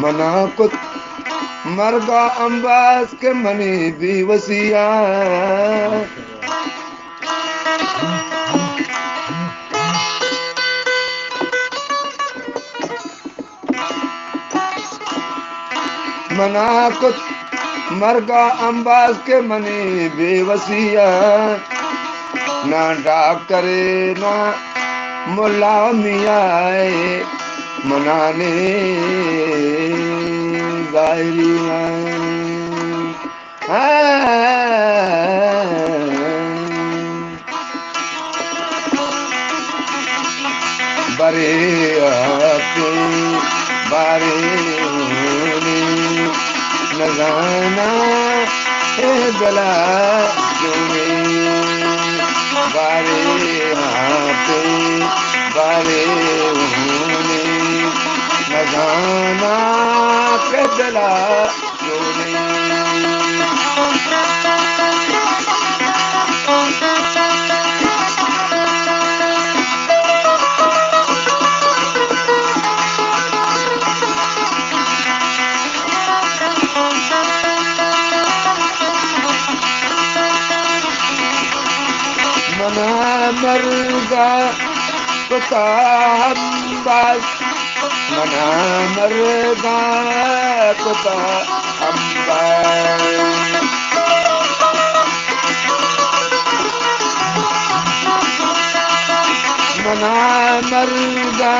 मना कुत मरगा अंबास के मनी भी वसिया मना कुत मरगा अंबास के मनी बेवसिया ना डॉक्टर ना मुल्ला मियाँ मनाने जाहिरिया बरे आते बारे न जाना गला बारे आते बारे न जाना के गला मना मरगा कुता अम्बास मना मरगा कुता अम्बास मना मरगा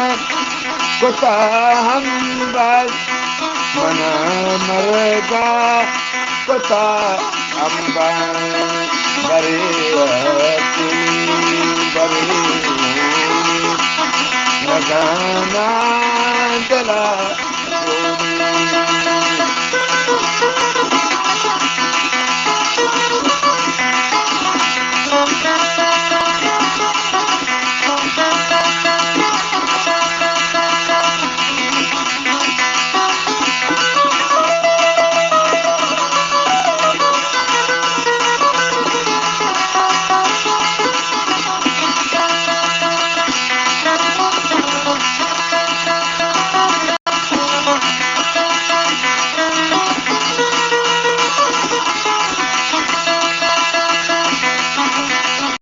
कुता अम्बास मना मरगा कुता अम्बास बरे बरे न जाना गला